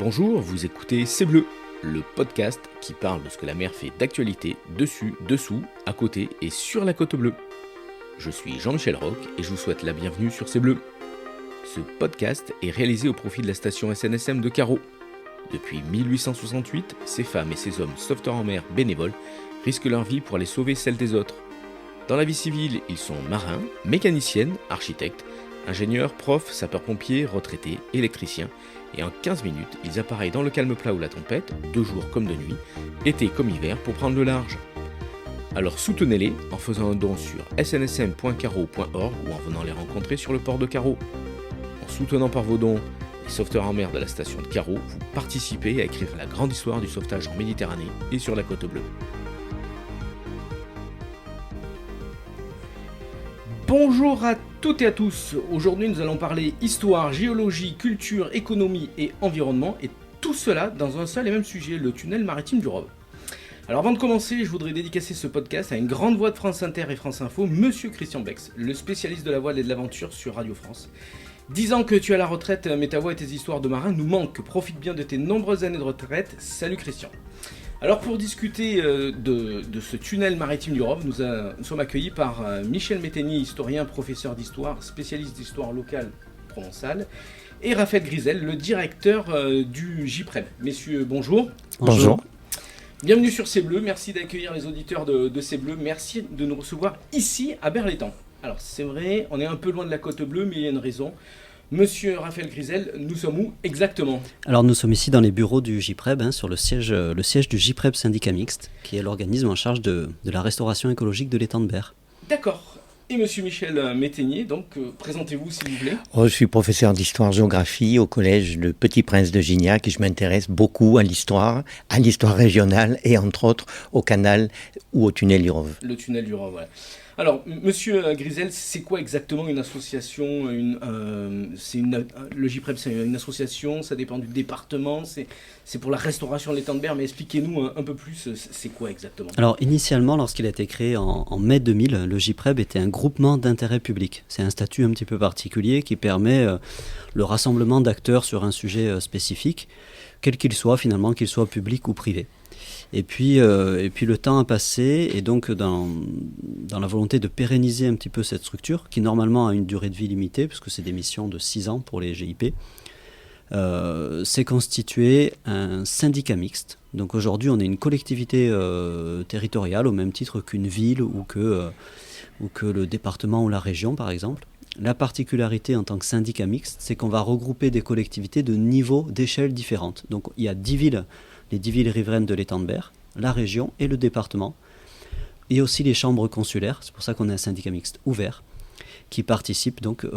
Bonjour, vous écoutez C'est Bleu, le podcast qui parle de ce que la mer fait d'actualité dessus, dessous, à côté et sur la côte bleue. Je suis Jean-Michel Roch et je vous souhaite la bienvenue sur C'est Bleu. Ce podcast est réalisé au profit de la station SNSM de Carreau. Depuis 1868, ces femmes et ces hommes sauveteurs en mer bénévoles risquent leur vie pour aller sauver celle des autres. Dans la vie civile, ils sont marins, mécaniciennes, architectes, ingénieurs, profs, sapeurs-pompiers, retraités, électriciens, et en 15 minutes, ils appareillent dans le calme plat ou la tempête, de jour comme de nuit, été comme hiver, pour prendre le large. Alors soutenez-les en faisant un don sur snsm.carreau.org ou en venant les rencontrer sur le port de Carreau. En soutenant par vos dons les sauveteurs en mer de la station de Carreau, vous participez à écrire la grande histoire du sauvetage en Méditerranée et sur la côte bleue. Bonjour à toutes et à tous, aujourd'hui nous allons parler histoire, géologie, culture, économie et environnement, et tout cela dans un seul et même sujet, le tunnel maritime du Rove. Alors avant de commencer, je voudrais dédicacer ce podcast à une grande voix de France Inter et France Info, Monsieur Christian Bex, le spécialiste de la voile et de l'aventure sur Radio France. 10 ans que tu es à la retraite, mais ta voix et tes histoires de marins nous manquent, profite bien de tes nombreuses années de retraite, salut Christian. Alors pour discuter de ce tunnel maritime du Rove, nous sommes accueillis par Michel Métainier, historien, professeur d'histoire, spécialiste d'histoire locale provençale, et Raphaël Grisel, le directeur du JPREB. Messieurs, bonjour. Bonjour. Bienvenue sur C'est Bleu, merci d'accueillir les auditeurs de C'est Bleu, merci de nous recevoir ici à Berlétan. Alors c'est vrai, on est un peu loin de la côte bleue, mais il y a une raison. Monsieur Raphaël Grisel, nous sommes où exactement ? Alors nous sommes ici dans les bureaux du JPREB, sur le siège du JPREB syndicat mixte, qui est l'organisme en charge de la restauration écologique de l'étang de Berre. D'accord. Et monsieur Michel Métainier, donc présentez-vous s'il vous plaît. Je suis professeur d'histoire-géographie au collège Le Petit Prince de Gignac et je m'intéresse beaucoup à l'histoire régionale et entre autres au canal ou au tunnel du Rove. Le tunnel du Rove, voilà. Alors, monsieur Grisel, c'est quoi exactement une association le JPREB, c'est une association, ça dépend du département, c'est pour la restauration de l'étang de Berre, mais expliquez-nous un peu plus, c'est quoi exactement ? Alors, initialement, lorsqu'il a été créé en mai 2000, le JPREB était un groupement d'intérêt public. C'est un statut un petit peu particulier qui permet le rassemblement d'acteurs sur un sujet spécifique, quel qu'il soit finalement, qu'il soit public ou privé. Et puis le temps a passé, et donc dans la volonté de pérenniser un petit peu cette structure, qui normalement a une durée de vie limitée, puisque c'est des missions de 6 ans pour les GIP, s'est constitué un syndicat mixte. Donc aujourd'hui, on est une collectivité territoriale, au même titre qu'une ville ou que le département ou la région, par exemple. La particularité en tant que syndicat mixte, c'est qu'on va regrouper des collectivités de niveaux, d'échelles différentes. Donc il y a 10 villes, les 10 villes riveraines de l'étang de Berre, la région et le département, et aussi les chambres consulaires, c'est pour ça qu'on a un syndicat mixte ouvert, qui participe donc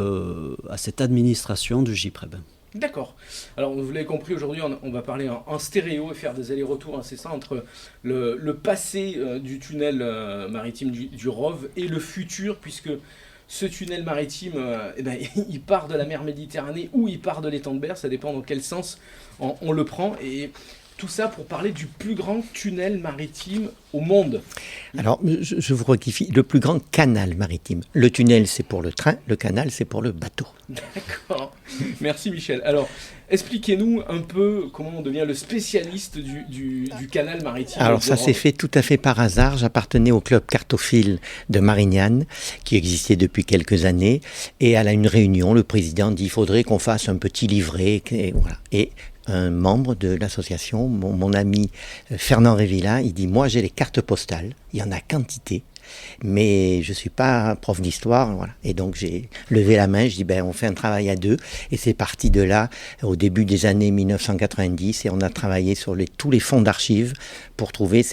à cette administration du JPREB. D'accord. Alors vous l'avez compris, aujourd'hui on va parler en stéréo et faire des allers-retours incessants entre le passé du tunnel maritime du Rove et le futur, puisque ce tunnel maritime, il part de la mer Méditerranée ou il part de l'étang de Berre, ça dépend dans quel sens on le prend, et tout ça pour parler du plus grand tunnel maritime au monde. Alors, je vous rectifie, le plus grand canal maritime. Le tunnel, c'est pour le train, le canal, c'est pour le bateau. D'accord. Merci Michel. Alors, expliquez-nous un peu comment on devient le spécialiste du canal maritime. Alors, ça s'est fait tout à fait par hasard. J'appartenais au club cartophile de Marignane, qui existait depuis quelques années. Et à une réunion, le président dit, il faudrait qu'on fasse un petit livret. Et voilà. Et un membre de l'association, mon ami Fernand Révilla, il dit « Moi, j'ai les cartes postales, il y en a quantité, mais je ne suis pas prof d'histoire. » Voilà. Et donc, j'ai levé la main, je dis « On fait un travail à deux. » Et c'est parti de là, au début des années 1990, et on a travaillé sur tous les fonds d'archives pour trouver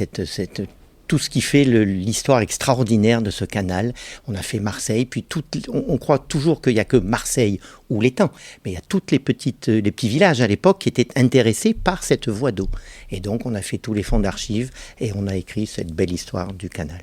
tout ce qui fait l'histoire extraordinaire de ce canal. On a fait Marseille, puis on croit toujours qu'il n'y a que Marseille ou l'étang, mais il y a tous les petits villages à l'époque qui étaient intéressés par cette voie d'eau. Et donc on a fait tous les fonds d'archives et on a écrit cette belle histoire du canal.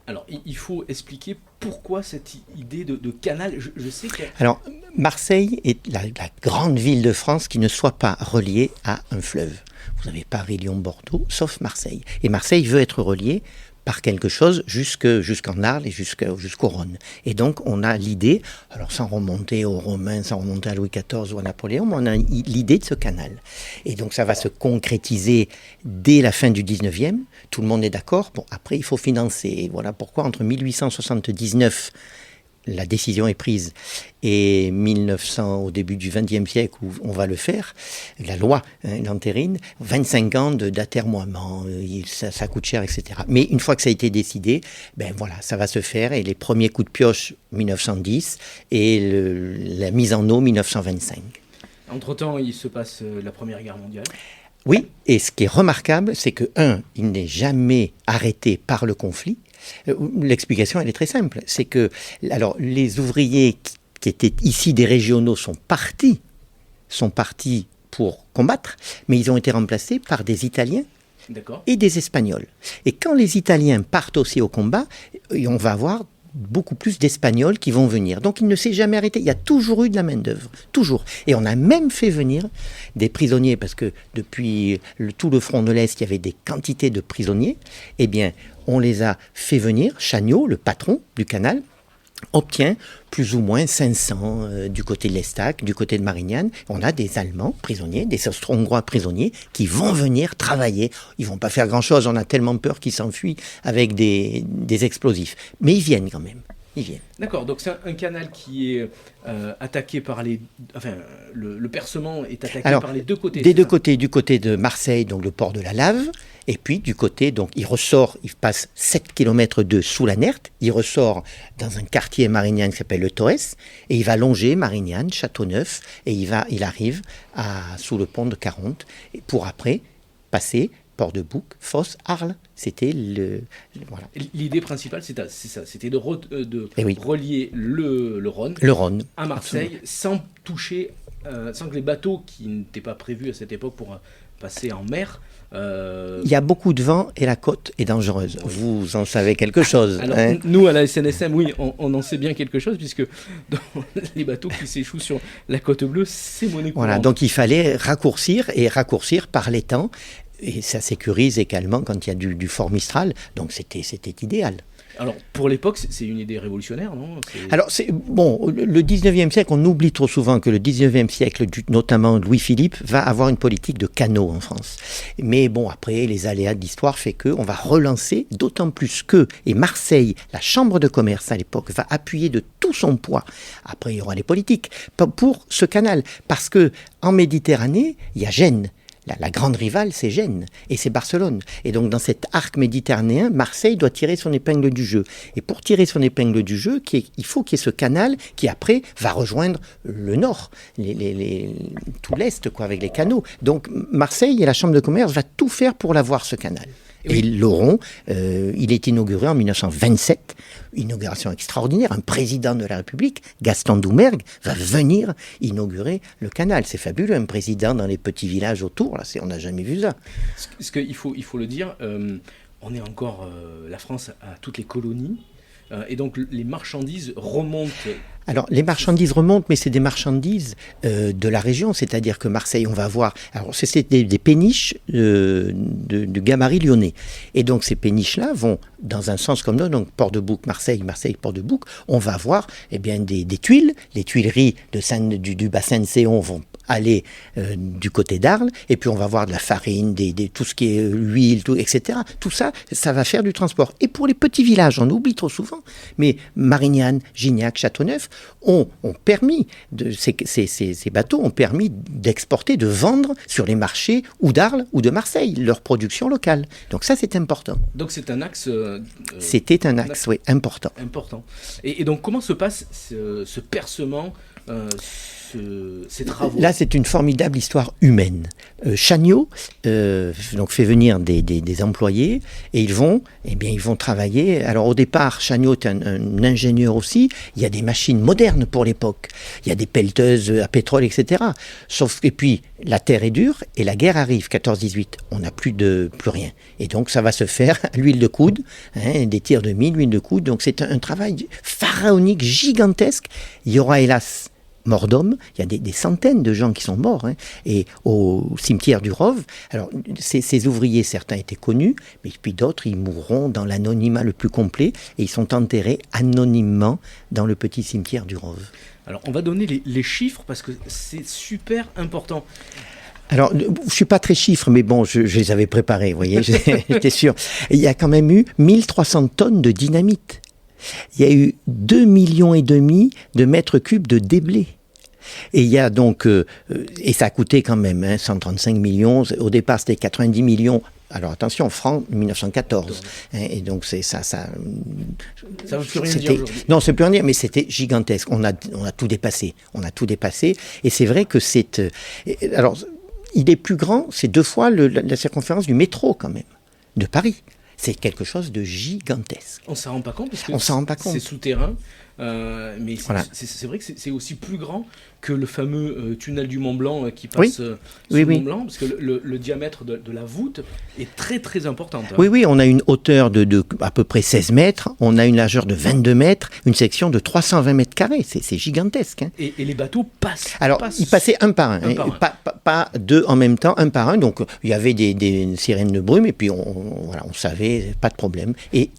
Alors il faut expliquer pourquoi cette idée de canal, je sais que... Alors Marseille est la grande ville de France qui ne soit pas reliée à un fleuve. Vous avez Paris, Lyon, Bordeaux, sauf Marseille. Et Marseille veut être reliée par quelque chose jusqu'en Arles et jusqu'au Rhône. Et donc, on a l'idée, alors sans remonter aux Romains, sans remonter à Louis XIV ou à Napoléon, mais on a l'idée de ce canal. Et donc, ça va se concrétiser dès la fin du 19e. Tout le monde est d'accord. Bon, après, il faut financer. Et voilà pourquoi, entre 1879, la décision est prise, et 1900, au début du XXe siècle, où on va le faire, la loi l'entérine, 25 ans d'atermoiement, ça coûte cher, etc. Mais une fois que ça a été décidé, ben voilà, ça va se faire, et les premiers coups de pioche, 1910, et la mise en eau, 1925. Entre-temps, il se passe la Première Guerre mondiale. Oui, et ce qui est remarquable, c'est que, il n'est jamais arrêté par le conflit. L'explication, elle est très simple. C'est que, alors, les ouvriers qui étaient ici des régionaux sont partis pour combattre, mais ils ont été remplacés par des Italiens et des Espagnols. Et quand les Italiens partent aussi au combat, on va avoir beaucoup plus d'Espagnols qui vont venir. Donc il ne s'est jamais arrêté. Il y a toujours eu de la main-d'œuvre. Toujours. Et on a même fait venir des prisonniers, parce que depuis tout le front de l'Est, il y avait des quantités de prisonniers. Eh bien, on les a fait venir. Chagnot, le patron du canal, obtient plus ou moins 500 du côté de l'Estac, du côté de Marignane. On a des Allemands prisonniers, des Austro-Hongrois prisonniers qui vont venir travailler. Ils vont pas faire grand-chose, on a tellement peur qu'ils s'enfuient avec des explosifs. Mais ils viennent quand même. Ils viennent. D'accord, donc c'est un canal qui est attaqué par les... Enfin, le percement est attaqué par les deux côtés. Des deux côtés, du côté de Marseille, donc le port de la Lave, et puis du côté, donc il ressort, il passe 7 km sous la Nerte, il ressort dans un quartier marignane qui s'appelle le Torres, et il va longer Marignane, Châteauneuf, et il arrive sous le pont de 40, pour après passer Port de Bouc, Fos, Arles. C'était voilà. L'idée principale, c'est ça, c'était de relier le Rhône à Marseille, sans toucher, sans que les bateaux qui n'étaient pas prévus à cette époque pour passer en mer. Il y a beaucoup de vent et la côte est dangereuse. Oui. Vous en savez quelque chose. Alors, nous, à la SNSM, oui, on en sait bien quelque chose, puisque dans les bateaux qui s'échouent sur la côte bleue, c'est monnaie courante. Voilà, donc il fallait raccourcir par les temps. Et ça sécurise également quand il y a du fort Mistral. Donc c'était idéal. Alors, pour l'époque, c'est une idée révolutionnaire, non ? Alors, le 19e siècle, on oublie trop souvent que le 19e siècle, notamment Louis-Philippe, va avoir une politique de canaux en France. Mais bon, après, les aléas de l'histoire fait qu'on va relancer, d'autant plus que, et Marseille, la chambre de commerce à l'époque, va appuyer de tout son poids. Après, il y aura les politiques pour ce canal. Parce que en Méditerranée, il y a Gênes. La grande rivale, c'est Gênes et c'est Barcelone. Et donc, dans cet arc méditerranéen, Marseille doit tirer son épingle du jeu. Et pour tirer son épingle du jeu, il faut qu'il y ait ce canal qui, après, va rejoindre le nord, tout l'est, avec les canaux. Donc, Marseille et la Chambre de commerce va tout faire pour l'avoir, ce canal. Et ils l'auront. Il est inauguré en 1927. Inauguration extraordinaire. Un président de la République, Gaston Doumergue, va venir inaugurer le canal. C'est fabuleux, un président dans les petits villages autour. Là, on n'a jamais vu ça. Parce qu'il faut le dire, on est encore... la France a toutes les colonies. Et donc les marchandises remontent. Alors les marchandises remontent, mais c'est des marchandises de la région, c'est-à-dire que Marseille, on va voir. Alors c'est des péniches de gabarit lyonnais, et donc ces péniches-là vont dans un sens comme l'autre, donc Port de Bouc, Marseille, Port de Bouc. On va voir des tuiles, les tuileries du bassin de Séon vont aller du côté d'Arles, et puis on va voir de la farine, tout ce qui est huile, etc. Tout ça, ça va faire du transport. Et pour les petits villages, on oublie trop souvent, mais Marignane, Gignac, Châteauneuf ont permis, ces bateaux ont permis d'exporter, de vendre sur les marchés ou d'Arles ou de Marseille, leur production locale. Donc ça, c'est important. Donc c'est un axe... C'était un axe, oui, important. Et donc comment se passe ce percement ces travaux. Là, c'est une formidable histoire humaine. Chagnot donc fait venir des employés et ils vont travailler. Alors au départ, Chagnot est un ingénieur aussi. Il y a des machines modernes pour l'époque. Il y a des pelleteuses à pétrole, etc. Et puis la terre est dure et la guerre arrive, 14-18. On n'a plus rien. Et donc ça va se faire à l'huile de coude, des tirs de mine, l'huile de coude. Donc c'est un travail pharaonique, gigantesque. Il y aura hélas morts d'hommes, il y a des centaines de gens qui sont morts, hein, et au cimetière du Rove. Alors, ces ouvriers, certains étaient connus, mais puis d'autres, ils mourront dans l'anonymat le plus complet, et ils sont enterrés anonymement dans le petit cimetière du Rove. Alors, on va donner les chiffres, parce que c'est super important. Alors, je ne suis pas très chiffre, mais bon, je les avais préparés, vous voyez, j'étais sûr. Il y a quand même eu 1300 tonnes de dynamite. Il y a eu 2,5 millions de mètres cubes de déblai. Et il y a donc, et ça a coûté quand même, hein, 135 millions. Au départ, c'était 90 millions. Alors attention, francs 1914. Hein, et donc c'est ça. Ça veut plus rien dire aujourd'hui. Non, c'est plus rien dire, mais c'était gigantesque. On a tout dépassé. On a tout dépassé. Et c'est vrai que c'est. Alors, il est plus grand. C'est 2 fois la circonférence du métro quand même de Paris. C'est quelque chose de gigantesque. On ne s'en rend pas compte parce que c'est souterrain. Mais voilà. C'est vrai que c'est aussi plus grand que le fameux tunnel du Mont Blanc qui passe sous le Mont Blanc, parce que le diamètre de la voûte est très très important. Hein. Oui, on a une hauteur de à peu près 16 mètres, on a une largeur de 22 mètres, une section de 320 mètres carrés, c'est gigantesque. Hein. Et les bateaux passent. Alors, ils passaient un par un, pas 2 en même temps, un par un, donc il y avait des sirènes de brume, et puis on savait, pas de problème. Et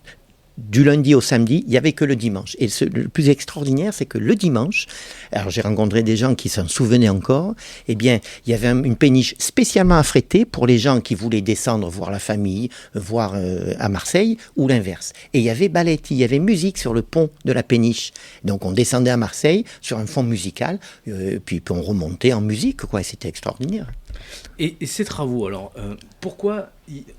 du lundi au samedi, il n'y avait que le dimanche. Et le plus extraordinaire, c'est que le dimanche, alors j'ai rencontré des gens qui s'en souvenaient encore, eh bien, il y avait une péniche spécialement affrétée pour les gens qui voulaient descendre voir la famille, voir à Marseille, ou l'inverse. Et il y avait balletti, il y avait musique sur le pont de la péniche. Donc on descendait à Marseille sur un fond musical, puis on remontait en musique, quoi. C'était extraordinaire. Et ces travaux, alors, pourquoi,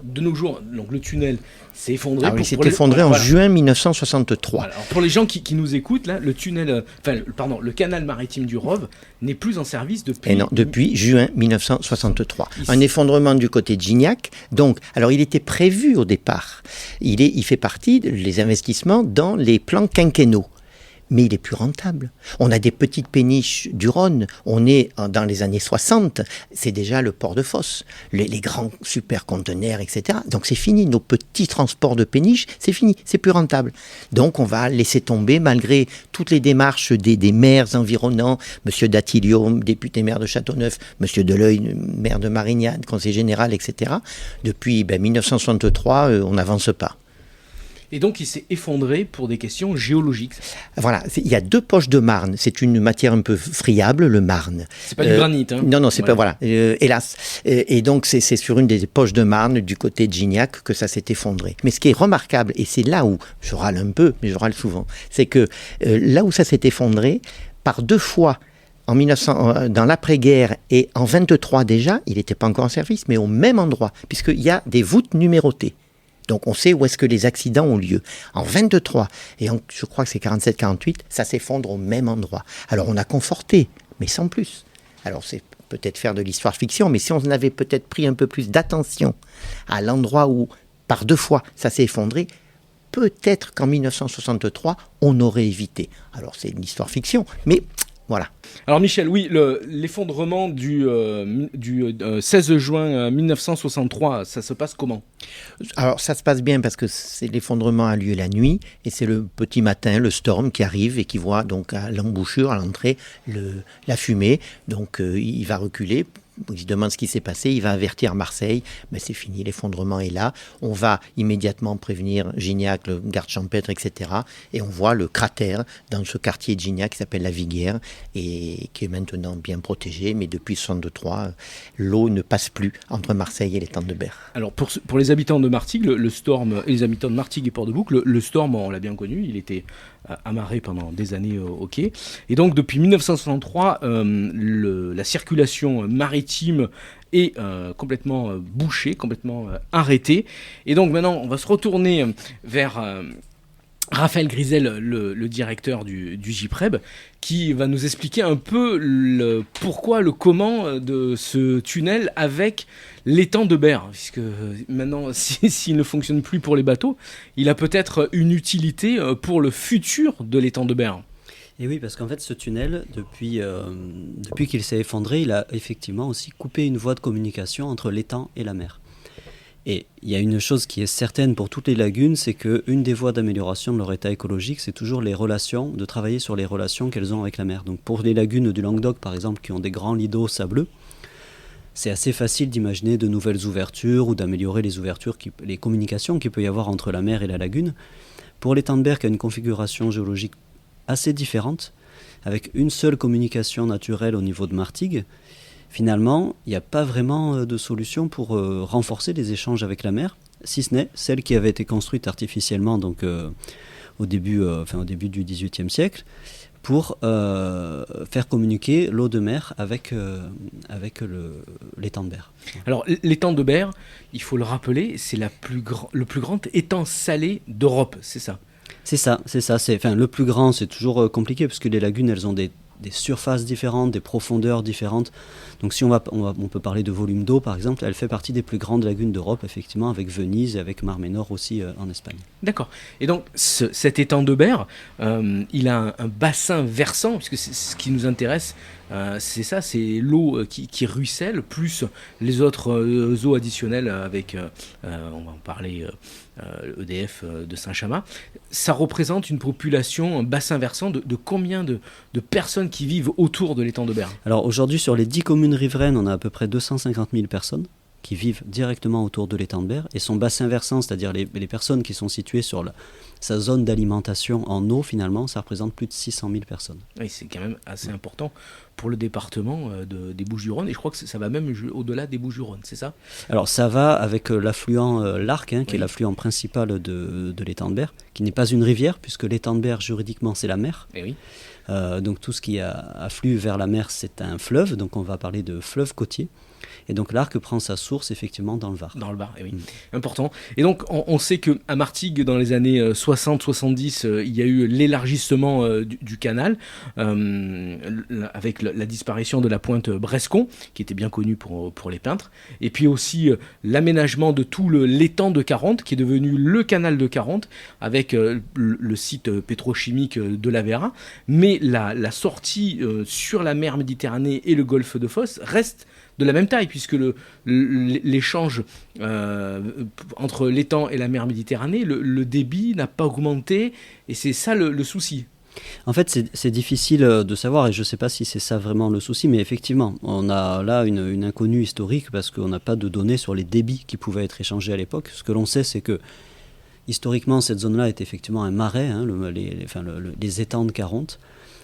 de nos jours, donc le tunnel s'est effondré? Il s'est effondré en juin 1963. Alors, pour les gens qui nous écoutent, là, le canal maritime du Rove n'est plus en service depuis juin 1963. Un effondrement du côté de Gignac. Donc, alors il était prévu au départ. Il fait partie des investissements dans les plans quinquennaux. Mais il est plus rentable. On a des petites péniches du Rhône, on est dans les années 60, c'est déjà le port de Fos, les grands super conteneurs, etc. Donc c'est fini, nos petits transports de péniches, c'est fini, c'est plus rentable. Donc on va laisser tomber, malgré toutes les démarches des maires environnants, M. Datilio, député maire de Châteauneuf, M. Deleuil, maire de Marignane, conseiller général, etc. Depuis 1963, on n'avance pas. Et donc, il s'est effondré pour des questions géologiques. Voilà, il y a 2 poches de marne. C'est une matière un peu friable, le marne. C'est pas du granit, hein. Non, c'est pas, voilà, hélas. Et donc, c'est sur une des poches de marne du côté de Gignac que ça s'est effondré. Mais ce qui est remarquable, et c'est là où je râle un peu, mais je râle souvent, c'est que là où ça s'est effondré, par 2 fois, dans l'après-guerre et en 23 déjà, il n'était pas encore en service, mais au même endroit, puisqu'il y a des voûtes numérotées. Donc on sait où est-ce que les accidents ont lieu. En 23, et je crois que c'est 47-48, ça s'effondre au même endroit. Alors on a conforté, mais sans plus. Alors c'est peut-être faire de l'histoire-fiction, mais si on avait peut-être pris un peu plus d'attention à l'endroit où, par 2 fois, ça s'est effondré, peut-être qu'en 1963, on aurait évité. Alors c'est une histoire-fiction, mais voilà. Alors Michel, oui, l'effondrement du 16 juin 1963, ça se passe comment? Alors ça se passe bien parce que l'effondrement a lieu la nuit et c'est le petit matin, le storm qui arrive et qui voit donc à l'embouchure, à l'entrée, la fumée. Donc il va reculer. Il se demande ce qui s'est passé, il va avertir Marseille, mais c'est fini, l'effondrement est là. On va immédiatement prévenir Gignac, le garde champêtre, etc. Et on voit le cratère dans ce quartier de Gignac qui s'appelle la Viguière et qui est maintenant bien protégé, mais depuis 1963, l'eau ne passe plus entre Marseille et l'étang de Berre. Alors pour les habitants de Martigues, le storm, et les habitants de Martigues et Port-de-Bouc, le storm, on l'a bien connu, il était amarré pendant des années au quai. Et donc depuis 1963, la circulation maritime est complètement bouchée, complètement arrêtée. Et donc maintenant, on va se retourner vers Raphaël Grisel, le directeur du GIPREB, qui va nous expliquer un peu le pourquoi, le comment de ce tunnel avec l'étang de Berre. Puisque maintenant, s'il ne fonctionne plus pour les bateaux, il a peut-être une utilité pour le futur de l'étang de Berre. Et oui, parce qu'en fait, ce tunnel, depuis qu'il s'est effondré, il a effectivement aussi coupé une voie de communication entre l'étang et la mer. Et il y a une chose qui est certaine pour toutes les lagunes, c'est qu'une des voies d'amélioration de leur état écologique, c'est toujours de travailler sur les relations qu'elles ont avec la mer. Donc pour les lagunes du Languedoc, par exemple, qui ont des grands lits d'eau sableux, c'est assez facile d'imaginer de nouvelles ouvertures ou d'améliorer les communications qu'il peut y avoir entre la mer et la lagune. Pour l'étang de Berre, qui a une configuration géologique assez différente, avec une seule communication naturelle au niveau de Martigues, finalement, il n'y a pas vraiment de solution pour renforcer les échanges avec la mer, si ce n'est celle qui avait été construite artificiellement donc, au début du XVIIIe siècle, pour faire communiquer l'eau de mer avec l'étang de Berre. Alors, l'étang de Berre, il faut le rappeler, c'est le plus grand étang salé d'Europe, c'est ça ? C'est ça. Le plus grand, c'est toujours compliqué, parce que les lagunes, elles ont des surfaces différentes, des profondeurs différentes. Donc si on peut parler de volume d'eau, par exemple, elle fait partie des plus grandes lagunes d'Europe, effectivement, avec Venise et avec Mar Menor aussi en Espagne. D'accord. Et donc cet étang de Berre, il a un bassin versant, puisque c'est ce qui nous intéresse, c'est l'eau qui ruisselle, plus les autres eaux additionnelles avec, on va en parler, EDF de Saint-Chamas. Ça représente une population, un bassin versant de combien de personnes qui vivent autour de l'étang de Berre ? Alors aujourd'hui, sur les 10 communes riveraines, on a à peu près 250 000 personnes qui vivent directement autour de l'étang de Berre, et son bassin versant, c'est-à-dire les personnes qui sont situées sur sa zone d'alimentation en eau, finalement, ça représente plus de 600 000 personnes. Oui, c'est quand même assez important pour le département des Bouches-du-Rhône, et je crois que ça va même au-delà des Bouches-du-Rhône, c'est ça ? Alors ça va avec l'affluent l'Arc, qui est l'affluent principal de l'étang de Berre, qui n'est pas une rivière, puisque l'étang de Berre, juridiquement, c'est la mer. Et oui. Donc tout ce qui afflue vers la mer, c'est un fleuve, donc on va parler de fleuve côtier. Et donc l'Arc prend sa source effectivement dans le Var. Dans le Var, oui. Important. Et donc on sait qu'à Martigues, dans les années 60-70, il y a eu l'élargissement du canal, avec la disparition de la pointe Brescon, qui était bien connue pour les peintres, et puis aussi l'aménagement de tout l'étang de Charente, qui est devenu le canal de Charente, avec le site pétrochimique de la Vera. Mais la sortie sur la mer Méditerranée et le golfe de Fos reste de la même taille, puisque l'échange entre l'étang et la mer Méditerranée, le débit n'a pas augmenté, et c'est ça le souci. En fait, c'est difficile de savoir, et je ne sais pas si c'est ça vraiment le souci, mais effectivement, on a là une inconnue historique, parce qu'on n'a pas de données sur les débits qui pouvaient être échangés à l'époque. Ce que l'on sait, c'est que historiquement, cette zone-là est effectivement un marais, les étangs de Charente.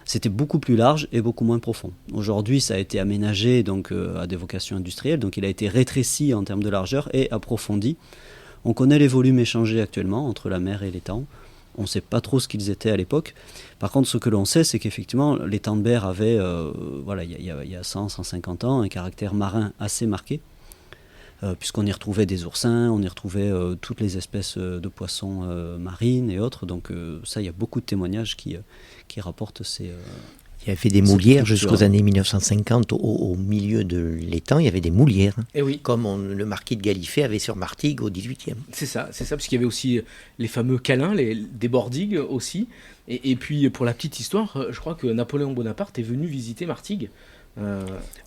C'était beaucoup plus large et beaucoup moins profond. Aujourd'hui, ça a été aménagé donc, à des vocations industrielles, donc il a été rétréci en termes de largeur et approfondi. On connaît les volumes échangés actuellement entre la mer et l'étang. On ne sait pas trop ce qu'ils étaient à l'époque. Par contre, ce que l'on sait, c'est qu'effectivement, l'étang de Berre avait, il y a 100-150 ans, un caractère marin assez marqué, puisqu'on y retrouvait des oursins, on y retrouvait toutes les espèces de poissons marines et autres. Donc ça, il y a beaucoup de témoignages qui rapportent ces... Il y avait des moulières jusqu'aux années 1950, au milieu de l'étang, il y avait des moulières, et oui. Comme le marquis de Galifet avait sur Martigues au XVIIIe. C'est ça, parce qu'il y avait aussi les fameux câlins, des bordigues aussi. Et puis, pour la petite histoire, je crois que Napoléon Bonaparte est venu visiter Martigues.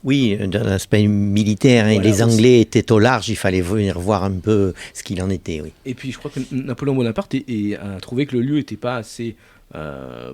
Oui, d'un aspect militaire, voilà, les Anglais aussi étaient au large, il fallait venir voir un peu ce qu'il en était. Oui. Et puis, je crois que Napoléon Bonaparte a trouvé que le lieu n'était pas assez...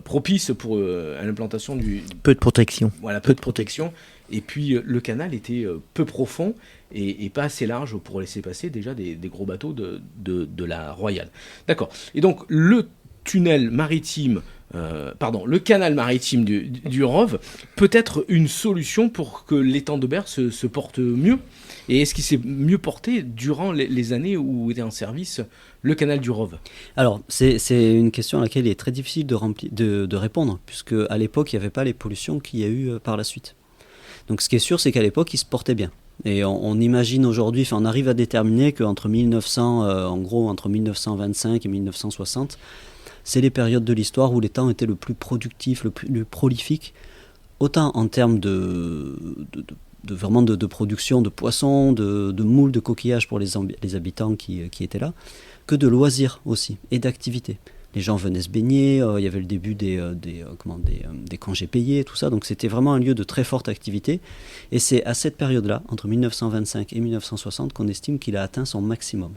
propice pour l'implantation du... Peu de protection. Voilà, peu de protection. Et puis le canal était peu profond et pas assez large pour laisser passer déjà des gros bateaux de la Royale. D'accord. Et donc le tunnel maritime, le canal maritime du Rove peut être une solution pour que l'étang de Berre se porte mieux. Et est-ce qu'il s'est mieux porté durant les années où était en service le canal du Rove ? Alors, c'est une question à laquelle il est très difficile de répondre, puisque à l'époque, il n'y avait pas les pollutions qu'il y a eu par la suite. Donc, ce qui est sûr, c'est qu'à l'époque, il se portait bien. Et on imagine aujourd'hui, on arrive à déterminer qu'entre 1925 et 1960, c'est les périodes de l'histoire où l'étang était le plus productif, le plus prolifique, autant en termes de production de poissons, de moules, de coquillages pour les habitants qui étaient là, que de loisirs aussi, et d'activités. Les gens venaient se baigner, il y avait le début des congés payés, tout ça. Donc c'était vraiment un lieu de très forte activité. Et c'est à cette période-là, entre 1925 et 1960, qu'on estime qu'il a atteint son maximum.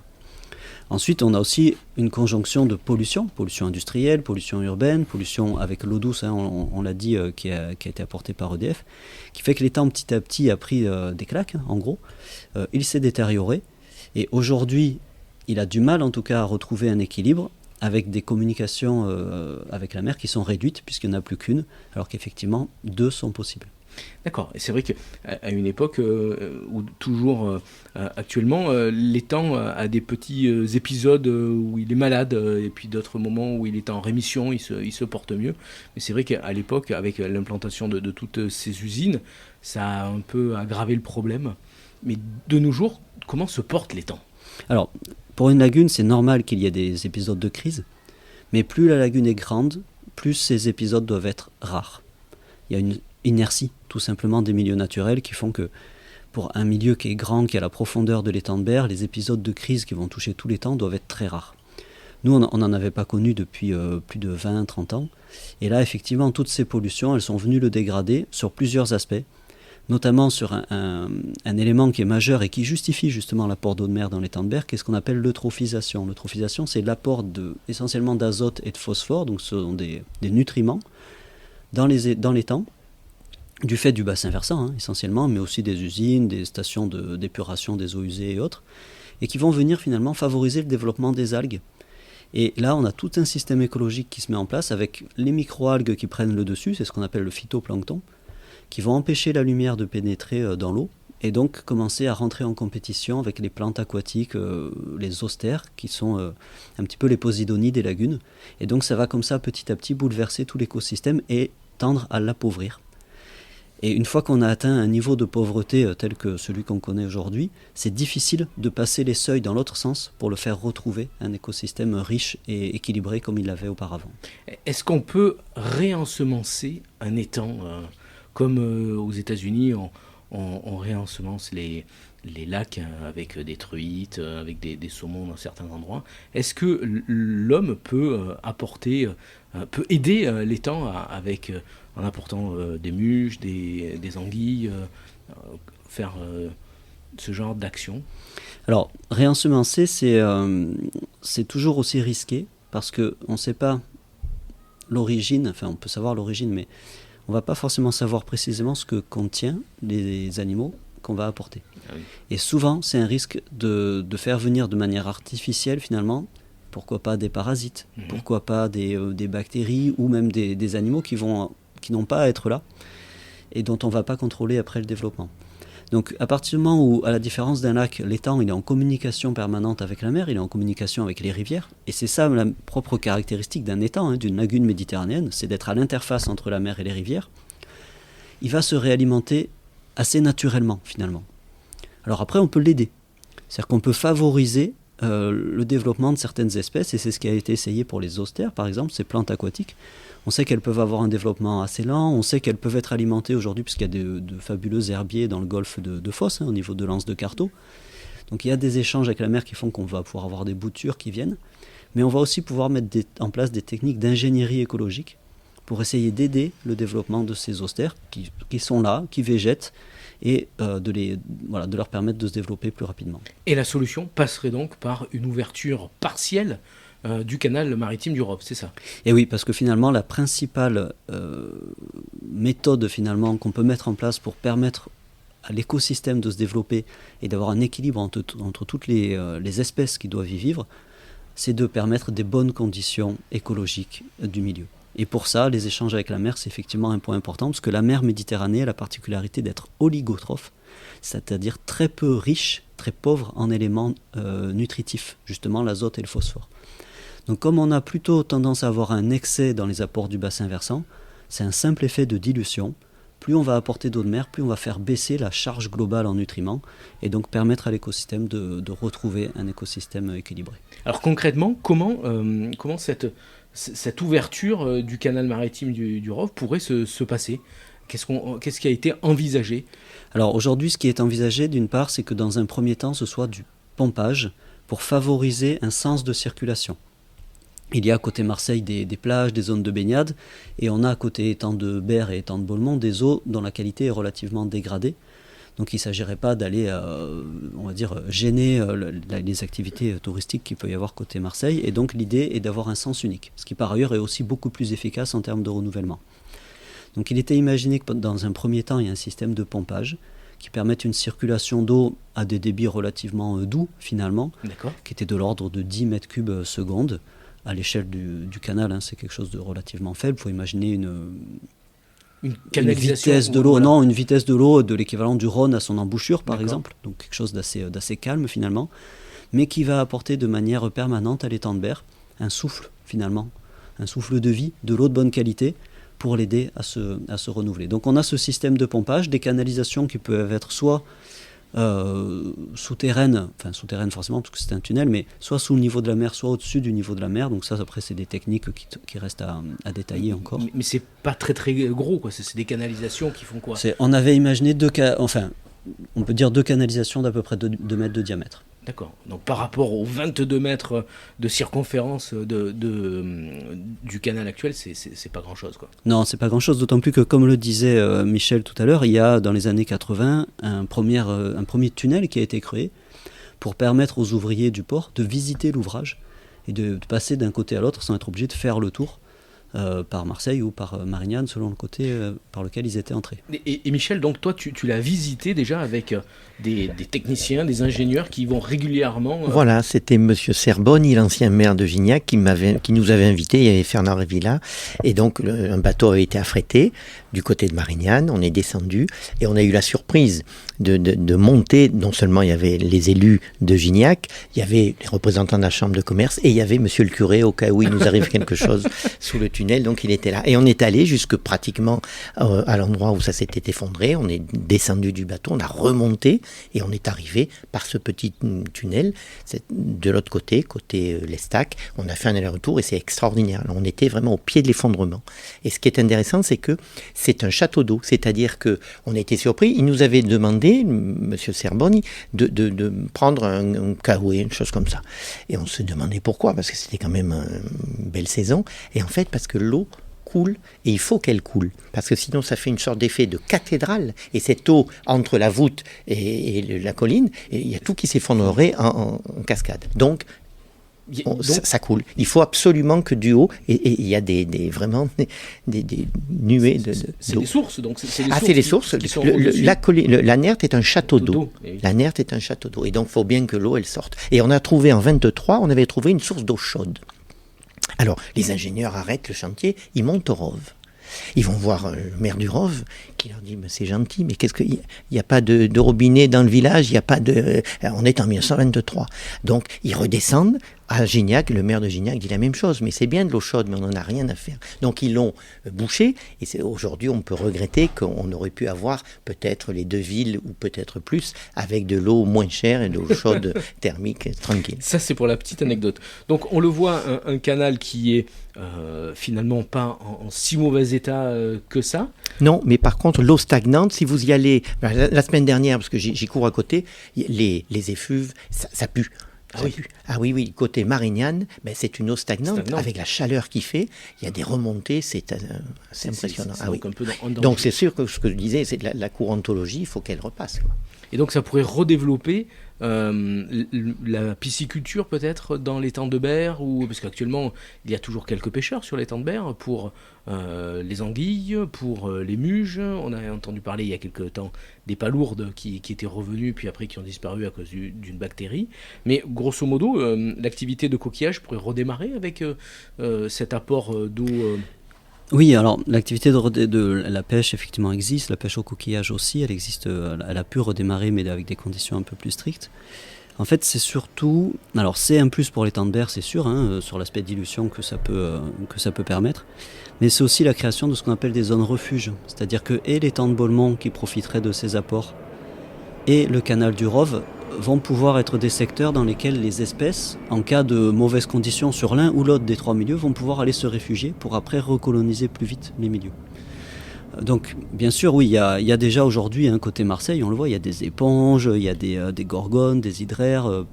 Ensuite, on a aussi une conjonction de pollution industrielle, pollution urbaine, pollution avec l'eau douce, hein, on l'a dit, qui a été apportée par EDF, qui fait que l'étang petit à petit a pris des claques, hein, en gros. Il s'est détérioré et aujourd'hui, il a du mal en tout cas à retrouver un équilibre avec des communications avec la mer qui sont réduites puisqu'il n'y en a plus qu'une, alors qu'effectivement, 2 sont possibles. D'accord, et c'est vrai qu'à une époque, ou toujours actuellement, l'étang a des petits épisodes où il est malade, et puis d'autres moments où il est en rémission, il se porte mieux. Mais c'est vrai qu'à l'époque, avec l'implantation de toutes ces usines, ça a un peu aggravé le problème. Mais de nos jours, comment se porte l'étang ? Alors, pour une lagune, c'est normal qu'il y ait des épisodes de crise, mais plus la lagune est grande, plus ces épisodes doivent être rares. Il y a une inertie, tout simplement, des milieux naturels qui font que pour un milieu qui est grand, qui a la profondeur de l'étang de Berre, les épisodes de crise qui vont toucher tout l'étang doivent être très rares. Nous, on n'en avait pas connu depuis plus de 20-30 ans. Et là, effectivement, toutes ces pollutions, elles sont venues le dégrader sur plusieurs aspects, notamment sur un élément qui est majeur et qui justifie justement l'apport d'eau de mer dans l'étang de Berre, qui est ce qu'on appelle l'eutrophisation. L'eutrophisation, c'est l'apport essentiellement d'azote et de phosphore, donc ce sont des nutriments, dans l'étang, du fait du bassin versant, hein, essentiellement, mais aussi des usines, des stations d'épuration des eaux usées et autres, et qui vont venir finalement favoriser le développement des algues. Et là, on a tout un système écologique qui se met en place avec les microalgues qui prennent le dessus, c'est ce qu'on appelle le phytoplancton, qui vont empêcher la lumière de pénétrer dans l'eau, et donc commencer à rentrer en compétition avec les plantes aquatiques, les zoostères, qui sont un petit peu les posidonies des lagunes. Et donc ça va comme ça petit à petit bouleverser tout l'écosystème et tendre à l'appauvrir. Et une fois qu'on a atteint un niveau de pauvreté tel que celui qu'on connaît aujourd'hui, c'est difficile de passer les seuils dans l'autre sens pour le faire retrouver un écosystème riche et équilibré comme il l'avait auparavant. Est-ce qu'on peut réensemencer un étang comme aux États-Unis on réensemence les lacs avec des truites, avec des saumons dans certains endroits. Est-ce que l'homme peut peut aider l'étang en apportant des muches, des anguilles, faire ce genre d'action ? Alors, réensemencer, c'est toujours aussi risqué parce qu'on ne sait pas l'origine, enfin on peut savoir l'origine, mais on ne va pas forcément savoir précisément ce que contient les animaux qu'on va apporter. Ah oui. Et souvent, c'est un risque de faire venir de manière artificielle, finalement, pourquoi pas des parasites, pourquoi pas des bactéries ou même des animaux qui n'ont pas à être là et dont on ne va pas contrôler après le développement. Donc, à partir du moment où, à la différence d'un lac, l'étang il est en communication permanente avec la mer, il est en communication avec les rivières, et c'est ça la propre caractéristique d'un étang, d'une lagune méditerranéenne, c'est d'être à l'interface entre la mer et les rivières. Il va se réalimenter assez naturellement, finalement. Alors après, on peut l'aider. C'est-à-dire qu'on peut favoriser le développement de certaines espèces, et c'est ce qui a été essayé pour les zoostères, par exemple, ces plantes aquatiques. On sait qu'elles peuvent avoir un développement assez lent, on sait qu'elles peuvent être alimentées aujourd'hui, puisqu'il y a de fabuleux herbiers dans le golfe de Fos, au niveau de l'anse de Carteau. Donc il y a des échanges avec la mer qui font qu'on va pouvoir avoir des boutures qui viennent, mais on va aussi pouvoir mettre en place des techniques d'ingénierie écologique pour essayer d'aider le développement de ces zoostères qui sont là, qui végètent, et de leur permettre de se développer plus rapidement. Et la solution passerait donc par une ouverture partielle du canal maritime du Rhône, c'est ça ? Et oui, parce que finalement, la principale méthode finalement, qu'on peut mettre en place pour permettre à l'écosystème de se développer et d'avoir un équilibre entre toutes les espèces qui doivent y vivre, c'est de permettre des bonnes conditions écologiques du milieu. Et pour ça, les échanges avec la mer, c'est effectivement un point important, parce que la mer Méditerranée a la particularité d'être oligotrophe, c'est-à-dire très peu riche, très pauvre en éléments nutritifs, justement l'azote et le phosphore. Donc comme on a plutôt tendance à avoir un excès dans les apports du bassin versant, c'est un simple effet de dilution. Plus on va apporter d'eau de mer, plus on va faire baisser la charge globale en nutriments et donc permettre à l'écosystème de retrouver un écosystème équilibré. Alors concrètement, comment cette ouverture du canal maritime du Rhône pourrait se passer ? Qu'est-ce qui a été envisagé ? Alors aujourd'hui, ce qui est envisagé, d'une part, c'est que dans un premier temps, ce soit du pompage pour favoriser un sens de circulation. Il y a à côté Marseille des plages, des zones de baignade, et on a à côté étang de Berre et étang de Beaulemont des eaux dont la qualité est relativement dégradée. Donc il ne s'agirait pas d'aller, on va dire, gêner les activités touristiques qu'il peut y avoir côté Marseille. Et donc l'idée est d'avoir un sens unique, ce qui par ailleurs est aussi beaucoup plus efficace en termes de renouvellement. Donc il était imaginé que dans un premier temps, il y a un système de pompage qui permette une circulation d'eau à des débits relativement doux finalement, qui était de l'ordre de 10 mètres cubes seconde. À l'échelle du canal, c'est quelque chose de relativement faible. Il faut imaginer une vitesse de l'eau, une vitesse de l'eau de l'équivalent du Rhône à son embouchure, par exemple. Donc quelque chose d'assez calme finalement, mais qui va apporter de manière permanente à l'étang de Berre un souffle finalement, un souffle de vie, de l'eau de bonne qualité pour l'aider à se renouveler. Donc on a ce système de pompage, des canalisations qui peuvent être soit souterraine forcément parce que c'est un tunnel, mais soit sous le niveau de la mer, soit au-dessus du niveau de la mer. Donc ça, après, c'est des techniques qui restent à détailler encore. Mais c'est pas très très gros, quoi. C'est des canalisations qui font quoi ? On avait imaginé on peut dire deux canalisations d'à peu près 2 mètres de diamètre. D'accord. Donc par rapport aux 22 mètres de circonférence du canal actuel, c'est pas grand-chose, quoi. Non, c'est pas grand-chose, d'autant plus que, comme le disait Michel tout à l'heure, il y a dans les années 80 un premier tunnel qui a été créé pour permettre aux ouvriers du port de visiter l'ouvrage et de passer d'un côté à l'autre sans être obligés de faire le tour par Marseille ou par Marignane, selon le côté par lequel ils étaient entrés. Et Michel, donc toi, tu l'as visité déjà avec des techniciens, des ingénieurs qui vont régulièrement... Voilà, c'était Monsieur Serboni, l'ancien maire de Gignac, qui nous avait invités. Il y avait Fernand Revilla, et donc un bateau a été affrété du côté de Marignane. On est descendu et on a eu la surprise de monter. Non seulement il y avait les élus de Gignac, il y avait les représentants de la chambre de commerce, et il y avait Monsieur le curé au cas où il nous arrive quelque chose sous le tunnel. Donc il était là, et on est allé jusque pratiquement à l'endroit où ça s'était effondré. On est descendu du bateau, on a remonté, et on est arrivé par ce petit tunnel de l'autre côté l'Estac. On a fait un aller-retour et c'est extraordinaire. Alors, on était vraiment au pied de l'effondrement. Et ce qui est intéressant, c'est que c'est un château d'eau, c'est-à-dire qu'on a été surpris. Il nous avait demandé, Monsieur Serboni, de prendre un caouet, une chose comme ça. Et on se demandait pourquoi, parce que c'était quand même une belle saison. Et en fait, parce que l'eau coule, et il faut qu'elle coule, parce que sinon ça fait une sorte d'effet de cathédrale, et cette eau entre la voûte et la colline, et il y a tout qui s'effondrerait en cascade. Donc ça coule. Il faut absolument que du haut, et il y a vraiment des nuées d'eau. C'est des sources, donc c'est les sources. La Nerte est un château d'eau. La Nerte est un château d'eau, et donc il faut bien que l'eau elle sorte. Et on a trouvé en 23, on avait trouvé une source d'eau chaude. Alors, les ingénieurs arrêtent le chantier, ils montent au Rove. Ils vont voir le maire du Rove, qui leur dit, mais c'est gentil, mais qu'est-ce qu'il n'y a pas de robinet dans le village, il n'y a pas de... On est en 1923. Donc, ils redescendent à Gignac, le maire de Gignac dit la même chose, mais c'est bien de l'eau chaude, mais on n'en a rien à faire. Donc, ils l'ont bouché, et aujourd'hui, on peut regretter qu'on aurait pu avoir peut-être les deux villes, ou peut-être plus, avec de l'eau moins chère et de l'eau chaude thermique tranquille. Ça, c'est pour la petite anecdote. Donc, on le voit, un canal qui est finalement pas en si mauvais état que ça. Non, mais par contre, l'eau stagnante, si vous y allez, la semaine dernière, parce que j'y cours à côté, les effluves, ça pue. Ah oui, côté Marignane, c'est une eau stagnante. Avec la chaleur qu'il fait, il y a des remontées, c'est impressionnant. Donc c'est sûr que ce que je disais, c'est la courantologie, il faut qu'elle repasse, quoi. Et donc ça pourrait redévelopper la pisciculture peut-être dans l'étang de Berre, parce qu'actuellement il y a toujours quelques pêcheurs sur l'étang de Berre pour les anguilles, pour les muges. On a entendu parler il y a quelques temps des palourdes qui étaient revenues puis après qui ont disparu à cause d'une bactérie. Mais grosso modo, l'activité de coquillage pourrait redémarrer avec cet apport d'eau. Oui, alors l'activité de la pêche effectivement existe, la pêche au coquillage aussi, elle existe, elle a pu redémarrer mais avec des conditions un peu plus strictes. En fait, c'est surtout, alors c'est un plus pour l'étang de Berre, c'est sûr, sur l'aspect dilution que ça peut permettre, mais c'est aussi la création de ce qu'on appelle des zones refuges, c'est-à-dire que et l'étang de Beaulemont qui profiterait de ces apports et le canal du Rove vont pouvoir être des secteurs dans lesquels les espèces, en cas de mauvaises conditions sur l'un ou l'autre des trois milieux, vont pouvoir aller se réfugier pour après recoloniser plus vite les milieux. Donc, bien sûr, oui, il y a déjà aujourd'hui, côté Marseille, on le voit, il y a des éponges, il y a des gorgones, des hydraires,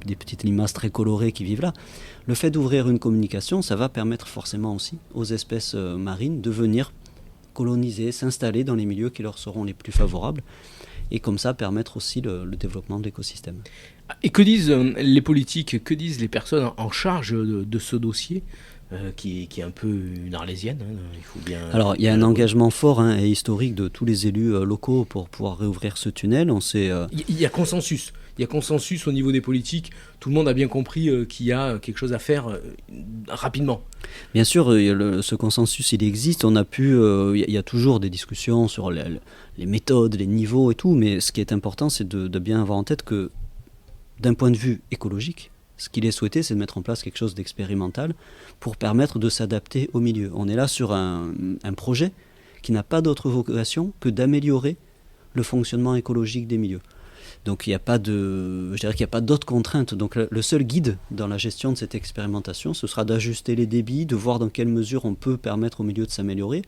des petites limaces très colorées qui vivent là. Le fait d'ouvrir une communication, ça va permettre forcément aussi aux espèces marines de venir coloniser, s'installer dans les milieux qui leur seront les plus favorables, et comme ça permettre aussi le développement de l'écosystème. Et que disent les politiques, que disent les personnes en charge de ce dossier qui est un peu une arlésienne, il faut bien... Alors, il y a un engagement fort et historique de tous les élus locaux pour pouvoir réouvrir ce tunnel. Il y a consensus. Il y a consensus au niveau des politiques. Tout le monde a bien compris qu'il y a quelque chose à faire rapidement. Bien sûr, ce consensus, il existe. Il y a toujours des discussions sur les méthodes, les niveaux et tout, mais ce qui est important, c'est de bien avoir en tête que, d'un point de vue écologique, ce qu'il est souhaité, c'est de mettre en place quelque chose d'expérimental pour permettre de s'adapter au milieu. On est là sur un projet qui n'a pas d'autre vocation que d'améliorer le fonctionnement écologique des milieux. Donc il n'y a pas d'autres contraintes. Donc le seul guide dans la gestion de cette expérimentation, ce sera d'ajuster les débits, de voir dans quelle mesure on peut permettre au milieu de s'améliorer.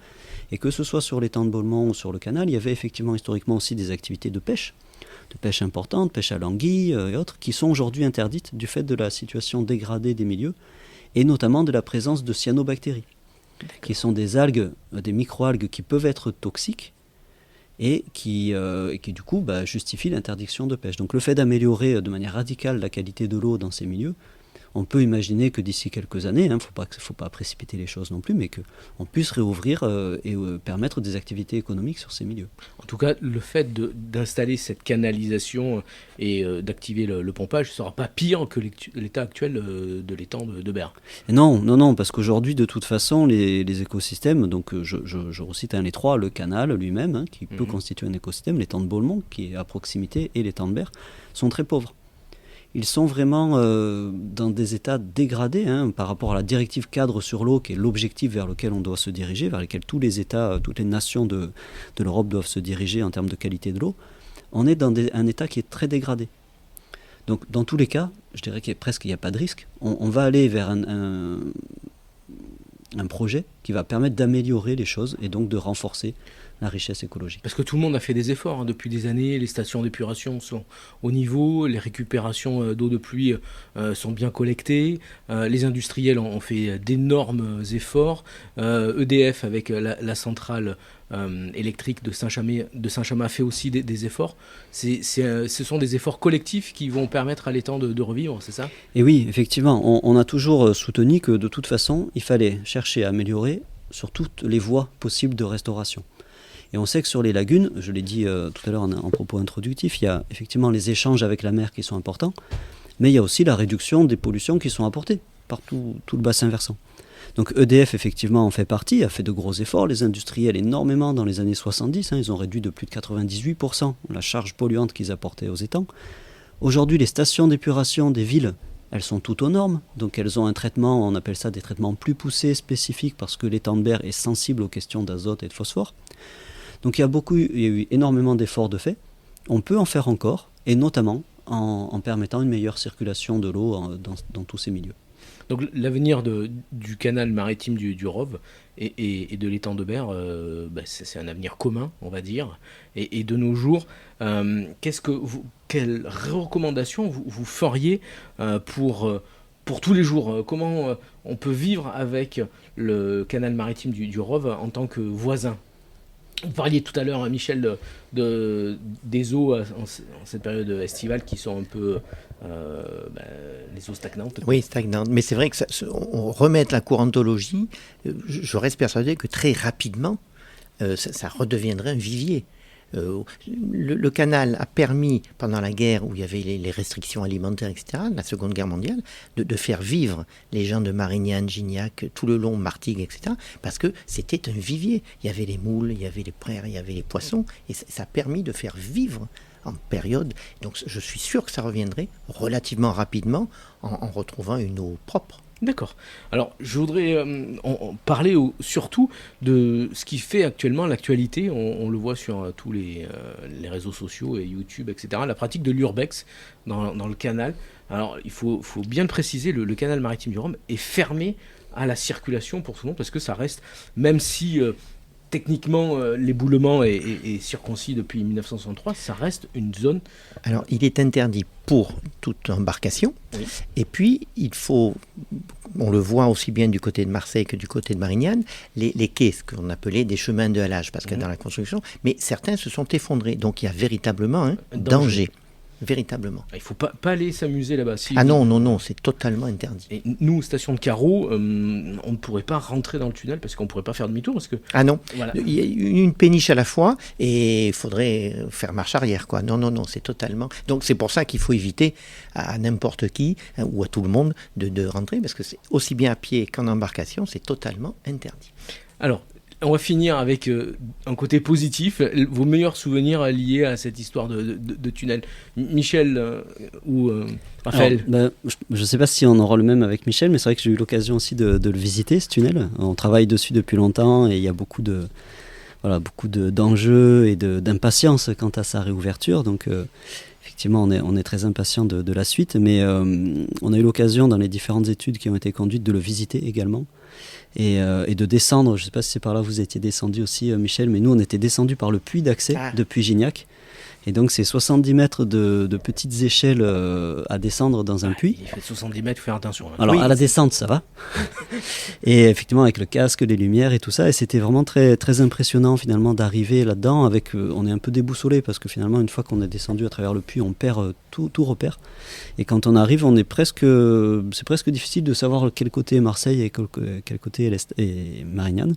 Et que ce soit sur l'étang de Beaulemont ou sur le canal, il y avait effectivement historiquement aussi des activités de pêche importante, pêche à l'anguille et autres, qui sont aujourd'hui interdites du fait de la situation dégradée des milieux, et notamment de la présence de cyanobactéries, qui sont des algues, des microalgues qui peuvent être toxiques, et qui du coup justifient l'interdiction de pêche. Donc le fait d'améliorer de manière radicale la qualité de l'eau dans ces milieux, on peut imaginer que d'ici quelques années, faut pas précipiter les choses non plus, mais qu'on puisse réouvrir et permettre des activités économiques sur ces milieux. En tout cas, le fait d'installer cette canalisation et d'activer le pompage ne sera pas pire que l'état actuel de l'étang de Berre. Non, parce qu'aujourd'hui, de toute façon, les écosystèmes, donc je recite les trois, le canal lui-même, qui peut constituer un écosystème, l'étang de Beaulemont, qui est à proximité, et l'étang de Berre, sont très pauvres. Ils sont vraiment dans des états dégradés par rapport à la directive cadre sur l'eau, qui est l'objectif vers lequel on doit se diriger, vers lequel tous les États, toutes les nations de l'Europe doivent se diriger en termes de qualité de l'eau. On est dans un état qui est très dégradé. Donc dans tous les cas, je dirais qu'il n'y a pas de risque. On va aller vers un projet qui va permettre d'améliorer les choses et donc de renforcer la richesse écologique. Parce que tout le monde a fait des efforts depuis des années, les stations d'épuration sont au niveau, les récupérations d'eau de pluie sont bien collectées, les industriels ont fait d'énormes efforts, EDF avec la centrale électrique de Saint-Chamas fait aussi des efforts. Ce sont des efforts collectifs qui vont permettre à l'étang de revivre, c'est ça ? Et oui, effectivement, on a toujours soutenu que de toute façon, il fallait chercher à améliorer sur toutes les voies possibles de restauration. Et on sait que sur les lagunes, je l'ai dit tout à l'heure en propos introductif, il y a effectivement les échanges avec la mer qui sont importants, mais il y a aussi la réduction des pollutions qui sont apportées par tout le bassin versant. Donc EDF effectivement en fait partie, a fait de gros efforts, les industriels énormément dans les années 70, ils ont réduit de plus de 98% la charge polluante qu'ils apportaient aux étangs. Aujourd'hui les stations d'épuration des villes, elles sont toutes aux normes, donc elles ont un traitement, on appelle ça des traitements plus poussés, spécifiques, parce que l'étang de Berre est sensible aux questions d'azote et de phosphore. Donc il y a eu énormément d'efforts de fait. On peut en faire encore, et notamment en permettant une meilleure circulation de l'eau dans tous ces milieux. Donc l'avenir du canal maritime du Rove et de l'étang de Berre, c'est un avenir commun, on va dire. Et de nos jours, quelles recommandations vous feriez pour tous les jours? Comment on peut vivre avec le canal maritime du Rove en tant que voisin? Vous parliez tout à l'heure, Michel, des eaux en cette période estivale qui sont un peu les eaux stagnantes. Oui, stagnantes. Mais c'est vrai que on remet la courantologie. Je reste persuadé que très rapidement, ça redeviendrait un vivier. Le canal a permis, pendant la guerre où il y avait les restrictions alimentaires, etc., la Seconde Guerre mondiale, de faire vivre les gens de Marignane, Gignac, tout le long, Martigues, etc., parce que c'était un vivier. Il y avait les moules, il y avait les praires, il y avait les poissons, et ça a permis de faire vivre en période. Donc je suis sûr que ça reviendrait relativement rapidement en retrouvant une eau propre. D'accord. Alors, je voudrais parler surtout de ce qui fait actuellement l'actualité. On le voit sur tous les réseaux sociaux et YouTube, etc. La pratique de l'urbex dans le canal. Alors, il faut bien le préciser, le canal maritime du Rhum est fermé à la circulation pour tout le monde parce que ça reste, même si techniquement, l'éboulement est circoncis depuis 1963, ça reste une zone... Alors, il est interdit pour toute embarcation. Oui. Et puis, on le voit aussi bien du côté de Marseille que du côté de Marignane, les quais, ce qu'on appelait des chemins de halage, parce que dans la construction, mais certains se sont effondrés. Donc, il y a véritablement un danger. Véritablement. Il ne faut pas aller s'amuser là-bas. Non, c'est totalement interdit. Et nous, station de carreau, on ne pourrait pas rentrer dans le tunnel parce qu'on ne pourrait pas faire demi-tour. Parce que, non, voilà. Il y a une péniche à la fois et il faudrait faire marche arrière, quoi. Non, c'est totalement... Donc c'est pour ça qu'il faut éviter à n'importe qui ou à tout le monde de rentrer, parce que c'est aussi bien à pied qu'en embarcation, c'est totalement interdit. Alors, on va finir avec un côté positif, vos meilleurs souvenirs liés à cette histoire de tunnel. Michel ou Raphaël? Alors, je ne sais pas si on aura le même avec Michel, mais c'est vrai que j'ai eu l'occasion aussi de le visiter, ce tunnel. On travaille dessus depuis longtemps et il y a beaucoup d'enjeux et d'impatience quant à sa réouverture. Donc effectivement, on est très impatient de la suite, mais on a eu l'occasion dans les différentes études qui ont été conduites de le visiter également. Et de descendre, je ne sais pas si c'est par là que vous étiez descendu aussi, Michel, mais nous on était descendu par le puits d'accès depuis Gignac. Et donc c'est 70 mètres de petites échelles à descendre dans un puits. Il fait 70 mètres, faut faire attention. Alors à la descente ça va. Et effectivement avec le casque, les lumières et tout ça, et c'était vraiment très, très impressionnant finalement d'arriver là-dedans. On est un peu déboussolé parce que finalement une fois qu'on est descendu à travers le puits, on perd tout repère. Et quand on arrive, c'est presque difficile de savoir quel côté est Marseille et quel côté est Marignane.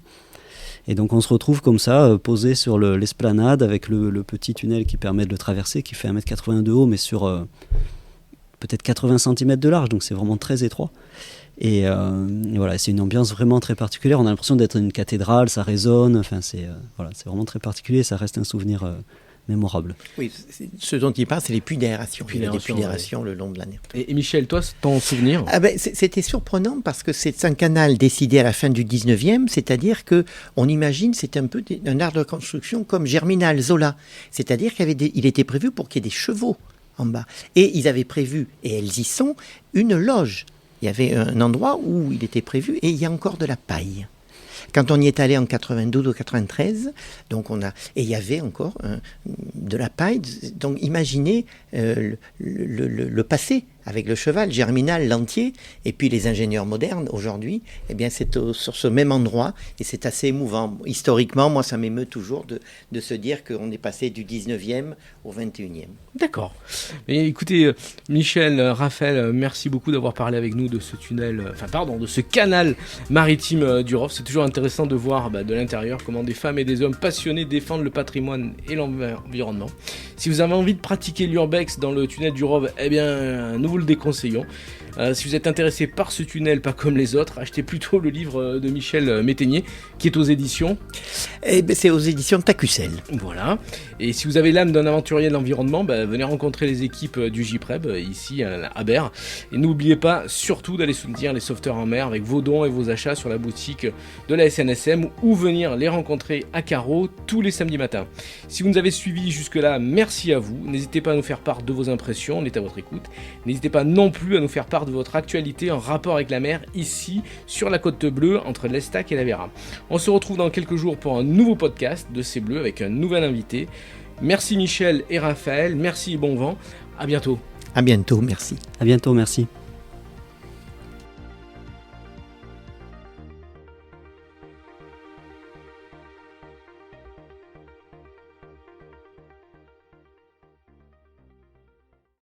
Et donc on se retrouve comme ça, posé sur l'esplanade avec le petit tunnel qui permet de le traverser, qui fait 1,80 m de haut, mais sur peut-être 80 cm de large, donc c'est vraiment très étroit. Et voilà, c'est une ambiance vraiment très particulière. On a l'impression d'être une cathédrale, ça résonne, enfin c'est vraiment très particulier, ça reste un souvenir mémorable. Oui, ce dont il parle, c'est les puits d'aération. Il y a des puits d'aération le long de l'année. Et Michel, toi, ton souvenir? C'était surprenant parce que c'est un canal décidé à la fin du 19e, c'est-à-dire qu'on imagine c'est un peu un art de construction comme Germinal, Zola. C'est-à-dire qu'il était prévu pour qu'il y ait des chevaux en bas. Et ils avaient prévu, et elles y sont, une loge. Il y avait un endroit où il était prévu et il y a encore de la paille. Quand on y est allé en 92 ou 93, et il y avait encore de la paille. Donc imaginez le passé avec le cheval, Germinal, l'entier, et puis les ingénieurs modernes aujourd'hui, eh bien c'est sur ce même endroit, et c'est assez émouvant. Historiquement, moi ça m'émeut toujours de se dire qu'on est passé du 19e au 21e. D'accord. Et écoutez, Michel, Raphaël, merci beaucoup d'avoir parlé avec nous de ce de ce canal maritime du Rov. C'est toujours intéressant de voir de l'intérieur comment des femmes et des hommes passionnés défendent le patrimoine et l'environnement. Si vous avez envie de pratiquer l'urbex dans le tunnel du Rov, eh bien, nous vous le déconseillons. Si vous êtes intéressé par ce tunnel, pas comme les autres, achetez plutôt le livre de Michel Métainier, qui est aux éditions... c'est aux éditions Tacussel. Voilà. Et si vous avez l'âme d'un aventurier de l'environnement, venez rencontrer les équipes du JPREB, ici à Berre. Et n'oubliez pas surtout d'aller soutenir les sauveteurs en mer avec vos dons et vos achats sur la boutique de la SNSM, ou venir les rencontrer à Carreau tous les samedis matins. Si vous nous avez suivis jusque-là, merci à vous. N'hésitez pas à nous faire part de vos impressions, on est à votre écoute. N'hésitez pas non plus à nous faire part de votre actualité en rapport avec la mer, ici, sur la Côte Bleue, entre l'Estac et la Vera. On se retrouve dans quelques jours pour un nouveau podcast de C'est Bleu avec un nouvel invité. Merci Michel et Raphaël, merci et bon vent. À bientôt. À bientôt, merci. À bientôt, merci.